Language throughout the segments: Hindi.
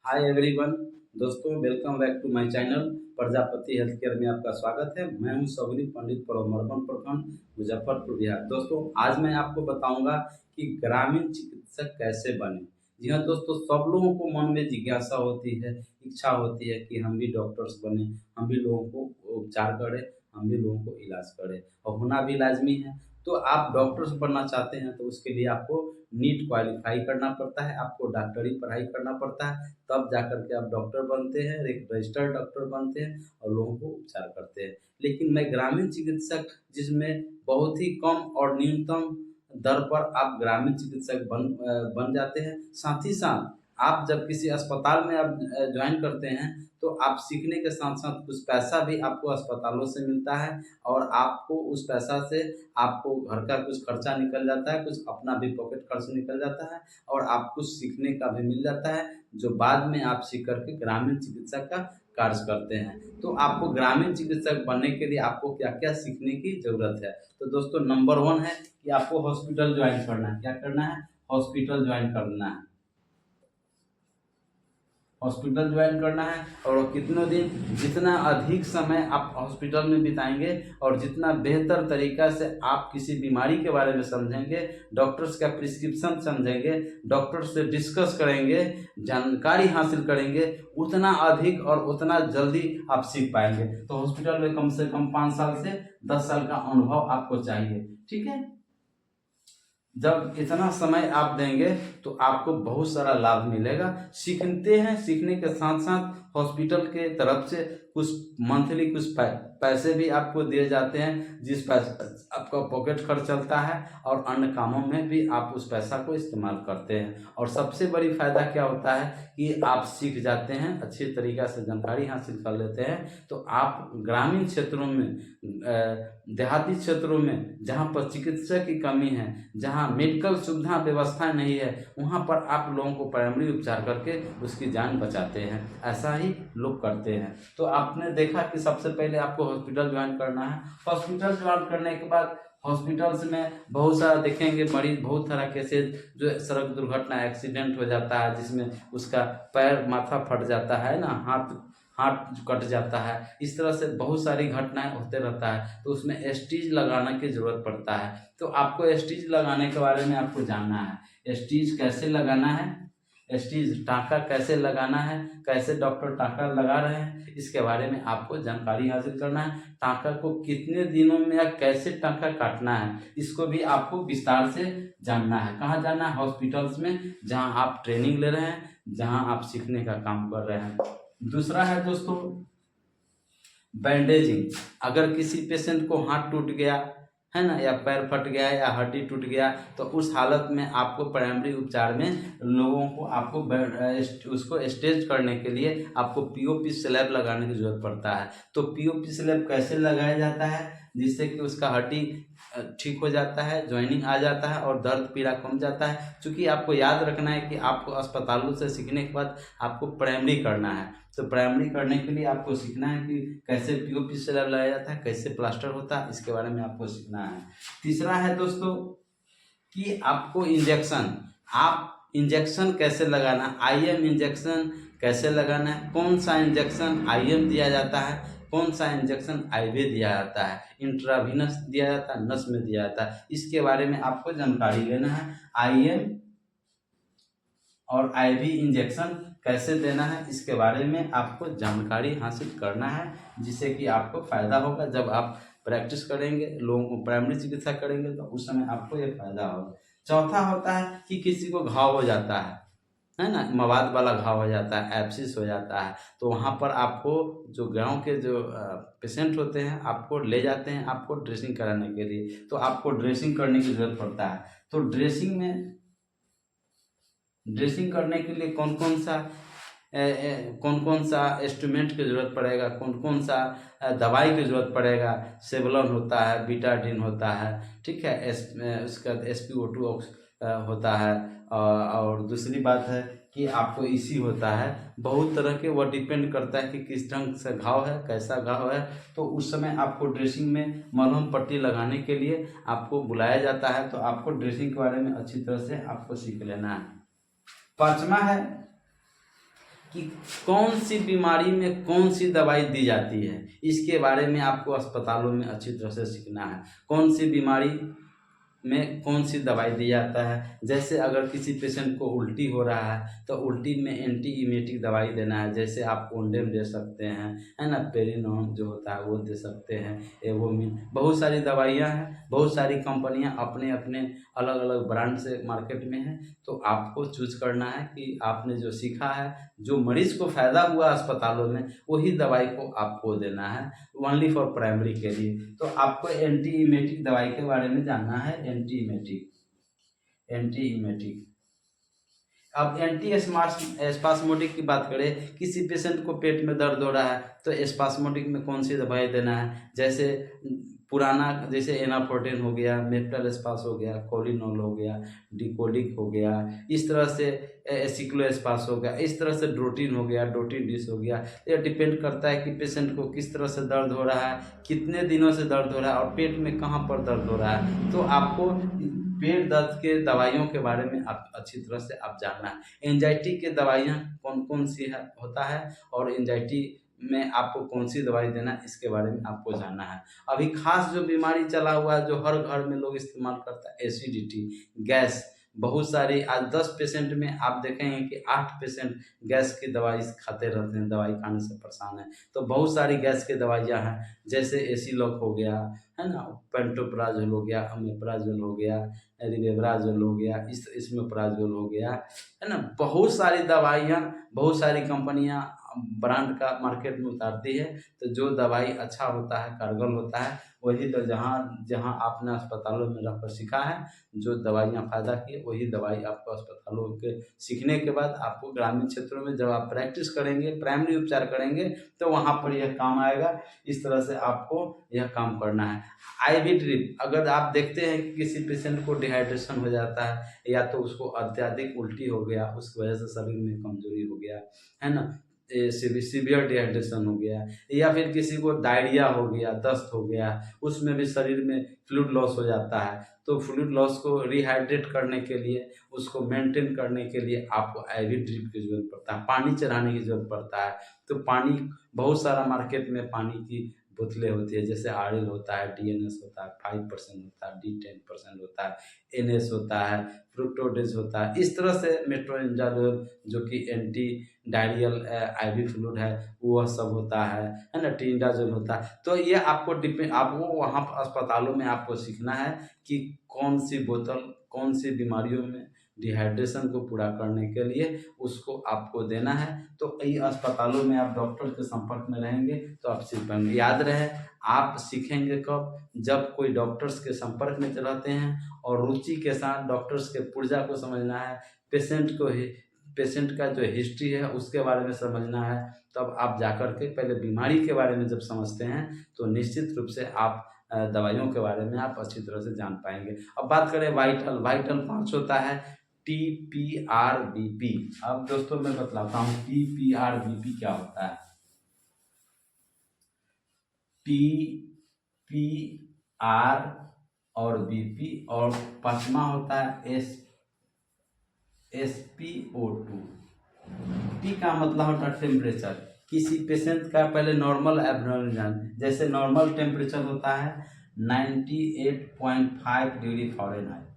हाय एवरीवन। दोस्तों, welcome back to my channel Prajapati health care में आपका स्वागत है। मैं हूं सौगरी पंडित परमर्पण प्रखंड मुजफ्फरपुर बिहार। दोस्तों, आज मैं आपको बताऊंगा कि ग्रामीण चिकित्सक कैसे बने। जी हाँ दोस्तों, सब लोगों को मन में जिज्ञासा होती है, इच्छा होती है कि हम भी डॉक्टर्स बने, हम भी लोगों को उपचार करें, हम भी लोगों को इलाज करें और होना भी लाजमी है। तो आप डॉक्टर्स बनना चाहते हैं तो उसके लिए आपको नीट क्वालिफाई करना पड़ता है, आपको डॉक्टरी पढ़ाई करना पड़ता है, तब जाकर के आप डॉक्टर बनते हैं, एक रजिस्टर्ड डॉक्टर बनते हैं और लोगों को उपचार करते हैं। लेकिन मैं ग्रामीण चिकित्सक, जिसमें बहुत ही कम और न्यूनतम दर पर आप ग्रामीण चिकित्सक बन जाते हैं। साथ ही साथ आप जब किसी अस्पताल में आप ज्वाइन करते हैं तो आप सीखने के साथ साथ कुछ पैसा भी आपको अस्पतालों से मिलता है और आपको उस पैसा से आपको घर का कुछ खर्चा निकल जाता है, कुछ अपना भी पॉकेट खर्च निकल जाता है और आप कुछ सीखने का भी मिल जाता है, जो बाद में आप सीख करके ग्रामीण चिकित्सक का कार्य करते हैं। तो आपको ग्रामीण चिकित्सक बनने के लिए आपको क्या-क्या सीखने की ज़रूरत है? तो दोस्तों, नंबर 1 है कि आपको हॉस्पिटल जॉइन करना है। क्या करना है? हॉस्पिटल जॉइन करना है। हॉस्पिटल ज्वाइन करना है और वो कितने दिन, जितना अधिक समय आप हॉस्पिटल में बिताएंगे और जितना बेहतर तरीका से आप किसी बीमारी के बारे में समझेंगे, डॉक्टर्स का प्रिस्क्रिप्शन समझेंगे, डॉक्टर से डिस्कस करेंगे, जानकारी हासिल करेंगे, उतना अधिक और उतना जल्दी आप सीख पाएंगे। तो हॉस्पिटल में कम से कम 5 साल से 10 साल का अनुभव आपको चाहिए। ठीक है, जब इतना समय आप देंगे तो आपको बहुत सारा लाभ मिलेगा। सीखते हैं, सीखने के साथ साथ हॉस्पिटल के तरफ से कुछ मंथली कुछ पैसे भी आपको दिए जाते हैं, जिस पैसे आपका पॉकेट खर्च चलता है और अन्य कामों में भी आप उस पैसा को इस्तेमाल करते हैं। और सबसे बड़ी फायदा क्या होता है कि आप सीख जाते हैं, अच्छी तरीक़ा से जानकारी हासिल कर लेते हैं, तो आप ग्रामीण क्षेत्रों में, देहाती क्षेत्रों में जहाँ पर चिकित्सा की कमी है, जहाँ मेडिकल सुविधा व्यवस्था नहीं है, वहाँ पर आप लोगों को प्राइमरी उपचार करके उसकी जान बचाते हैं। ऐसा ही लोग करते हैं। तो आपने देखा कि सबसे पहले आपको हॉस्पिटल ज्वाइन करना है। हॉस्पिटल ज्वाइन करने के बाद हॉस्पिटल्स में बहुत सारा देखेंगे मरीज, बहुत सारा केसेज जो सड़क दुर्घटना, एक्सीडेंट हो जाता है, जिसमें उसका पैर माथा फट जाता है ना, हाथ हाथ कट जाता है। इस तरह से बहुत सारी घटनाएं होते रहता है, तो उसमें स्टिच लगाने की ज़रूरत पड़ता है। तो आपको स्टिच लगाने के बारे में आपको जानना है। स्टिच कैसे लगाना है, स्टिच टाँका कैसे लगाना है, कैसे डॉक्टर टाँका लगा रहे हैं, इसके बारे में आपको जानकारी हासिल करना है। टाँका को कितने दिनों में या कैसे टाँका काटना है, इसको भी आपको विस्तार से जानना है। कहाँ जानना है? हॉस्पिटल्स में, जहाँ आप ट्रेनिंग ले रहे हैं, जहाँ आप सीखने का काम कर रहे हैं। दूसरा है दोस्तों बैंडेजिंग। अगर किसी पेशेंट को हाथ टूट गया है ना, या पैर फट गया या हड्डी टूट गया, तो उस हालत में आपको प्राइमरी उपचार में लोगों को आपको उसको स्टेज करने के लिए आपको पीओपी स्लैब लगाने की जरूरत पड़ता है। तो पीओपी स्लैब कैसे लगाया जाता है? जिससे कि उसका हड्डी ठीक हो जाता है, ज्वाइनिंग आ जाता है और दर्द पीड़ा कम जाता है। क्योंकि आपको याद रखना है कि आपको अस्पतालों से सीखने के बाद आपको प्राइमरी करना है। तो प्राइमरी करने के लिए आपको सीखना है कि कैसे पीओपी स्लैब लगाया जाता है, कैसे प्लास्टर होता है, इसके बारे में आपको सीखना है। तीसरा है दोस्तों कि आपको इंजेक्शन, आप इंजेक्शन कैसे लगाना, आईएम इंजेक्शन कैसे लगाना है, कौन सा इंजेक्शन आईएम दिया जाता है, कौन सा इंजेक्शन आईवी दिया जाता है, इंट्रावीनस दिया जाता है, नस में दिया जाता है, इसके बारे में आपको जानकारी लेना है। आईएम और आईवी इंजेक्शन कैसे देना है, इसके बारे में आपको जानकारी हासिल करना है, जिससे कि आपको फ़ायदा होगा। जब आप प्रैक्टिस करेंगे, लोगों को प्राइमरी चिकित्सा करेंगे, तो उस समय आपको ये फायदा होगा। चौथा होता है कि किसी को घाव हो जाता है ना, मवाद वाला घाव हो जाता है, एब्सिस हो जाता है, तो वहाँ पर आपको जो गांव के जो पेशेंट होते हैं, आपको ले जाते हैं आपको ड्रेसिंग कराने के लिए। तो आपको ड्रेसिंग करने की ज़रूरत पड़ता है। तो ड्रेसिंग करने के लिए कौन कौन सा इंस्ट्रूमेंट की ज़रूरत पड़ेगा, कौन कौन सा दवाई की ज़रूरत पड़ेगा। सेवलॉन होता है, बीटाडीन होता है, ठीक है, उसका SpO2 होता है। और दूसरी बात है कि आपको इसी होता है, बहुत तरह के, वह डिपेंड करता है कि किस ढंग से घाव है, कैसा घाव है। तो उस समय आपको ड्रेसिंग में मलहम पट्टी लगाने के लिए आपको बुलाया जाता है। तो आपको ड्रेसिंग के बारे में अच्छी तरह से आपको सीख लेना है। पांचवा है कि कौन सी बीमारी में कौन सी दवाई दी जाती है, इसके बारे में आपको अस्पतालों में अच्छी तरह से सीखना है। कौन सी बीमारी में कौन सी दवाई दी जाता है। जैसे अगर किसी पेशेंट को उल्टी हो रहा है तो उल्टी में एंटी इमेटिक दवाई देना है। जैसे आप ओंडेम दे सकते हैं, है ना, पेरिनोम जो होता है वो दे सकते हैं, एवोमिन, बहुत सारी दवाइयाँ हैं, बहुत सारी कंपनियां अपने अपने अलग अलग ब्रांड से मार्केट में हैं। तो आपको चूज करना है कि आपने जो सीखा है, जो मरीज को फ़ायदा हुआ अस्पतालों में, वही दवाई को आपको देना है, ओनली फॉर प्राइमरी के लिए। तो आपको एंटी इमेटिक दवाई के बारे में जानना है। एंटी इमेटिक अब एंटी स्पास्मोडिक की बात करें, किसी पेशेंट को पेट में दर्द हो रहा है तो स्पास्मोडिक में कौन सी दवाई देना है। जैसे पुराना, जैसे एनाफोर्टिन हो गया, मेफ्टालेस्पास हो गया, कोलिनोल हो गया, डिकोडिक हो गया, इस तरह से एसिक्लोस्पास हो गया, इस तरह से ड्रोटिन हो गया, डोटिन डिस हो गया। ये डिपेंड करता है कि पेशेंट को किस तरह से दर्द हो रहा है, कितने दिनों से दर्द हो रहा है और पेट में कहाँ पर दर्द हो रहा है। तो आपको पेट दर्द के दवाइयों के बारे में आप अच्छी तरह से आप जानना है। एंजाइटी के दवाइयाँ कौन कौन सी है होता है और एंजाइटी में आपको कौन सी दवाई देना है, इसके बारे में आपको जानना है। अभी खास जो बीमारी चला हुआ है, जो हर घर में लोग इस्तेमाल करता है, एसिडिटी, गैस, बहुत सारी, आज 10 पेशेंट में आप देखेंगे कि 8 पेशेंट गैस की दवाई खाते रहते हैं, दवाई खाने से परेशान है। तो बहुत सारी गैस की दवाइयाँ हैं, जैसे एसिलॉक हो गया, है ना, पेंटोप्राजोल हो गया, अमेप्राजोल हो गया, रिवेब्राजोल हो गया, इसमेप्राजोल हो गया, है ना। बहुत सारी दवाइयाँ, बहुत सारी कंपनियाँ ब्रांड का मार्केट में उतारती है। तो जो दवाई अच्छा होता है, कारगर होता है, वही तो जहाँ जहाँ आपने अस्पतालों में रहकर सीखा है, जो दवाइयाँ फ़ायदा की, वही दवाई आपको अस्पतालों के सीखने के बाद आपको ग्रामीण क्षेत्रों में जब आप प्रैक्टिस करेंगे, प्राइमरी उपचार करेंगे, तो वहाँ पर यह काम आएगा। इस तरह से आपको यह काम करना है। आईवी ड्रिप, अगर आप देखते हैं कि किसी पेशेंट को डिहाइड्रेशन हो जाता है या तो उसको अत्यधिक उल्टी हो गया, उसकी वजह से शरीर में कमजोरी हो गया, है ना, सीवियर डिहाइड्रेशन हो गया, या फिर किसी को डायरिया हो गया, दस्त हो गया, उसमें भी शरीर में फ्लूइड लॉस हो जाता है। तो फ्लूइड लॉस को रिहाइड्रेट करने के लिए, उसको मेंटेन करने के लिए आपको आईवी ड्रिप की जरूरत पड़ता है, पानी चढ़ाने की जरूरत पड़ता है। तो पानी, बहुत सारा मार्केट में पानी की बोतलें होती है, जैसे आरएल होता है, डीएनएस होता है, 5% होता है, D10% होता है, एनएस होता है, फ्रुक्टोडेज होता है। इस तरह से मेट्रोनिडाजोल, जो कि एंटी डायरियल आईवी फ्लूइड है, वो सब होता है ना, टिंडाजोल होता है। तो ये आपको वहाँ पर अस्पतालों में आपको सीखना है कि कौन सी बोतल कौन सी बीमारियों में डिहाइड्रेशन को पूरा करने के लिए उसको आपको देना है। तो ये अस्पतालों में आप डॉक्टर के संपर्क में रहेंगे तो आप सीख पाएंगे। याद रहे, आप सीखेंगे कब, जब कोई डॉक्टर्स के संपर्क में रहते हैं और रुचि के साथ डॉक्टर्स के पुर्जा को समझना है, पेशेंट का जो हिस्ट्री है उसके बारे में समझना है। तब आप जाकर के पहले बीमारी के बारे में जब समझते हैं तो निश्चित रूप से आप दवाइयों के बारे में आप अच्छी तरह से जान पाएंगे। अब बात करें वाइटल 5 होता है TPRBP। अब दोस्तों मैं बतलाता हूँ TPRBP क्या होता है। TPR और BP, और 5वां होता है SpO2। टी का मतलब होता है टेम्परेचर। किसी पेशेंट का पहले नॉर्मल एब्नॉर्मल जान, जैसे नॉर्मल टेम्परेचर होता है 98.5 डिग्री फ़ारेनहाइट।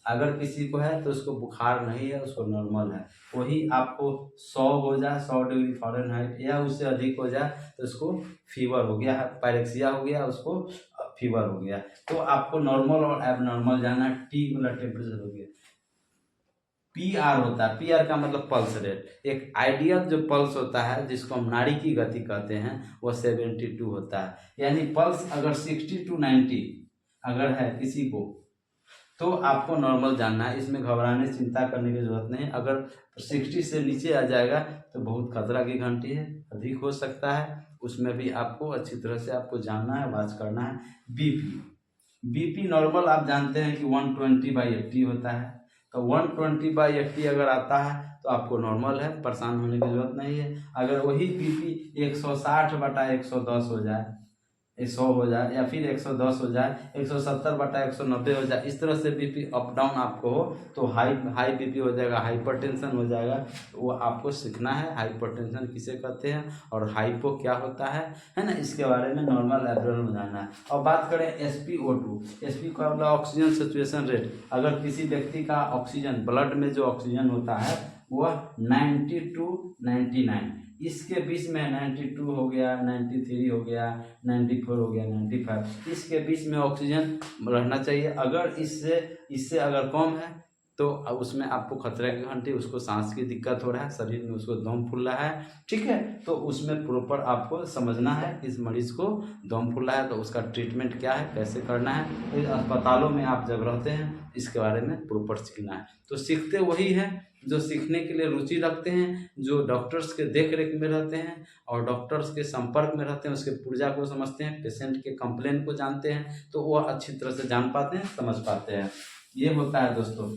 अगर किसी को है तो उसको बुखार नहीं है, उसको नॉर्मल है। वही आपको 100 हो जाए, 100 डिग्री फ़ारेनहाइट या उससे अधिक हो जाए तो उसको फीवर हो गया, पायरेक्सिया हो गया, उसको फीवर हो गया। तो आपको नॉर्मल और एबनॉर्मल जाना। टी वाला टेम्परेचर हो गया। PR होता है, PR का मतलब पल्स रेट। एक आइडियल जो पल्स होता है, जिसको हम नाड़ी की गति कहते हैं, वो 72 होता है। यानी पल्स अगर 60 to 90 अगर है किसी को, तो आपको नॉर्मल जानना है। इसमें घबराने चिंता करने की जरूरत नहीं। अगर 60 से नीचे आ जाएगा तो बहुत खतरा की घंटी है, अधिक हो सकता है। उसमें भी आपको अच्छी तरह से आपको जानना है, वाच करना है। BP नॉर्मल आप जानते हैं कि 120/80 होता है। तो 120/80 अगर आता है तो आपको नॉर्मल है, परेशान होने की जरूरत नहीं है। अगर वही BP 160/110 हो जाए, 100 हो जाए या फिर 110 हो जाए, 170/190 हो जाए, इस तरह से बीपी अप डाउन आपको हो तो हाई बीपी हो जाएगा, हाइपरटेंशन हो जाएगा। तो वो आपको सीखना है हाइपरटेंशन किसे कहते हैं और हाइपो क्या होता है ना, इसके बारे में नॉर्मल एब्नॉर्मल में जानना है। और बात करें SpO2, एसपी का मतलब ऑक्सीजन सैचुरेशन रेट। अगर किसी व्यक्ति का ऑक्सीजन ब्लड में जो ऑक्सीजन होता है वह 90 to 99, इसके बीच में 92 हो गया, 93 हो गया, 94 हो गया, 95, इसके बीच में ऑक्सीजन रहना चाहिए। अगर इससे अगर कम है तो उसमें आपको खतरे की घंटी, उसको सांस की दिक्कत हो रहा है, शरीर में उसको दम फूल रहा है, ठीक है, तो उसमें प्रॉपर आपको समझना है कि इस मरीज को दम फूल रहा है तो उसका ट्रीटमेंट क्या है, कैसे करना है। अस्पतालों में आप जब रहते हैं इसके बारे में प्रॉपर सीखना है। तो सीखते वही है जो सीखने के लिए रुचि रखते हैं, जो डॉक्टर्स के देख रेख में रहते हैं और डॉक्टर्स के संपर्क में रहते हैं, उसके पुर्जा को समझते हैं, पेशेंट के कंप्लेन को जानते हैं, तो वह अच्छी तरह से जान पाते हैं, समझ पाते हैं। ये होता है दोस्तों।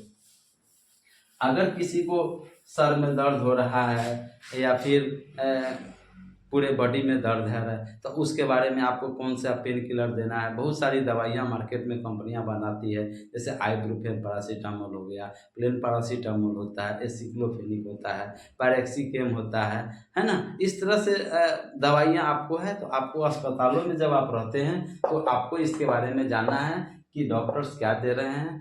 अगर किसी को सर में दर्द हो रहा है या फिर पूरे बॉडी में दर्द है तो उसके बारे में आपको कौन सा पेन किलर देना है। बहुत सारी दवाइयाँ मार्केट में कंपनियां बनाती है, जैसे आइब्रोफेन पैरासीटामोल हो गया, प्लेन पैरासीटामोल होता है, एसिक्लोफेनिक होता है, पैरेक्सिकेम होता है ना। इस तरह से दवाइयाँ आपको है, तो आपको अस्पतालों में जब आप रहते हैं तो आपको इसके बारे में जानना है कि डॉक्टर्स क्या दे रहे हैं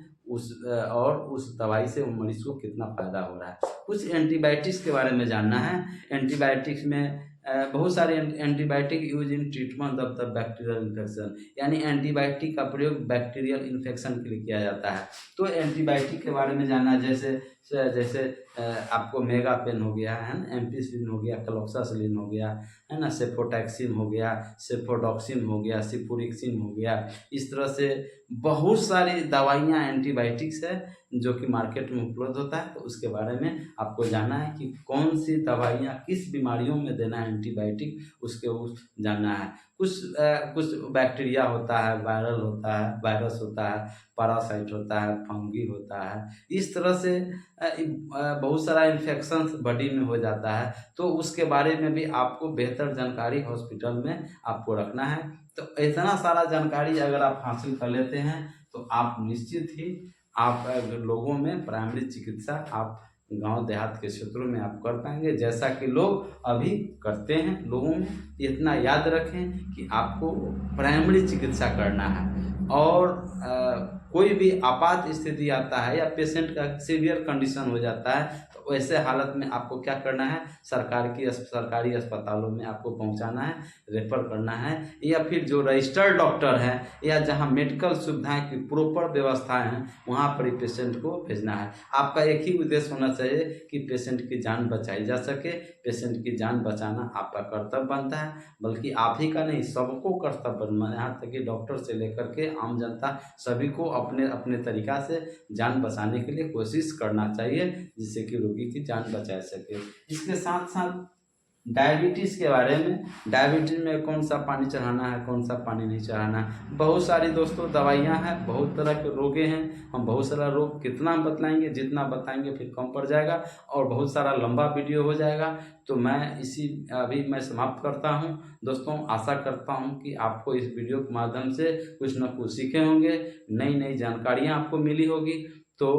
और उस दवाई से मरीज को कितना फायदा हो रहा है। कुछ एंटीबायोटिक्स के बारे में जानना है। एंटीबायोटिक्स में बहुत सारे antibiotic use in treatment of the bacterial infection, यानी एंटीबायोटिक का प्रयोग बैक्टीरियल इन्फेक्शन के लिए किया जाता है। तो एंटीबायोटिक के बारे में जानना, जैसे आपको मेगापेन हो गया है ना, एम्पिसिलिन हो गया, क्लोक्सासिलिन हो गया है ना, सेफोटैक्सिम हो गया, सेफोडॉक्सिम हो गया, सिफोरिक्सिम हो गया। इस तरह से बहुत सारी दवाइयाँ एंटीबायोटिक्स है जो कि मार्केट में उपलब्ध होता है। तो उसके बारे में आपको जानना है कि कौन सी दवाइयाँ किस बीमारियों में देना है एंटीबायोटिक, जानना है। कुछ बैक्टीरिया होता है, वायरल होता है, वायरस होता है, पैरासाइट होता है, फंगी होता है। इस तरह से बहुत सारा इन्फेक्शन बॉडी में हो जाता है, तो उसके बारे में भी आपको बेहतर जानकारी हॉस्पिटल में आपको रखना है। तो इतना सारा जानकारी अगर आप हासिल कर लेते हैं तो आप निश्चित ही आप लोगों में प्राइमरी चिकित्सा आप गांव देहात के क्षेत्रों में आप कर पाएंगे, जैसा कि लोग अभी करते हैं। लोगों में इतना याद रखें कि आपको प्राइमरी चिकित्सा करना है और कोई भी आपात स्थिति आता है या पेशेंट का सीवियर कंडीशन हो जाता है तो वैसे हालत में आपको क्या करना है, सरकारी अस्पतालों में आपको पहुंचाना है, रेफर करना है, या फिर जो रजिस्टर्ड डॉक्टर हैं या जहां मेडिकल सुविधाएं की प्रॉपर व्यवस्थाएं हैं वहां पर ही पेशेंट को भेजना है। आपका एक ही उद्देश्य होना चाहिए कि पेशेंट की जान बचाई जा सके। पेशेंट की जान बचाना आपका कर्तव्य बनता है, बल्कि आप ही का नहीं, सबको कर्तव्य बनना है। यहाँ तक कि डॉक्टर से लेकर के आम जनता सभी को अपने अपने तरीका से जान बचाने के लिए कोशिश करना चाहिए, जिससे कि रोगी की जान बचा सके। इसके साथ साथ डायबिटीज़ के बारे में, डायबिटीज़ में कौन सा पानी चढ़ाना है, कौन सा पानी नहीं चढ़ाना है। बहुत सारी दोस्तों दवाइयाँ हैं, बहुत तरह के रोगे हैं। हम बहुत सारा रोग कितना बतलाएंगे, जितना बताएंगे फिर कम पड़ जाएगा और बहुत सारा लंबा वीडियो हो जाएगा। तो मैं अभी मैं समाप्त करता हूं। दोस्तों आशा करता हूं कि आपको इस वीडियो के माध्यम से कुछ न कुछ सीखे होंगे, नई नई जानकारियां आपको मिली होगी। तो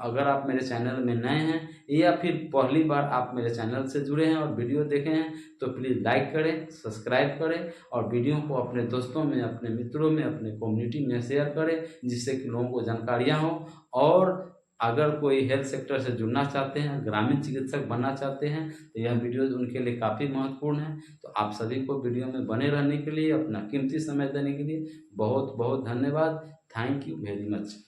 अगर आप मेरे चैनल में नए हैं या फिर पहली बार आप मेरे चैनल से जुड़े हैं और वीडियो देखे हैं तो प्लीज़ लाइक करें, सब्सक्राइब करें और वीडियो को अपने दोस्तों में, अपने मित्रों में, अपने कम्युनिटी में शेयर करें, जिससे कि लोगों को जानकारियाँ हों। और अगर कोई हेल्थ सेक्टर से जुड़ना चाहते हैं, ग्रामीण चिकित्सक बनना चाहते हैं तो यह वीडियो उनके लिए काफ़ी महत्वपूर्ण है। तो आप सभी को वीडियो में बने रहने के लिए, अपना कीमती समय देने के लिए बहुत बहुत धन्यवाद। Thank you very much.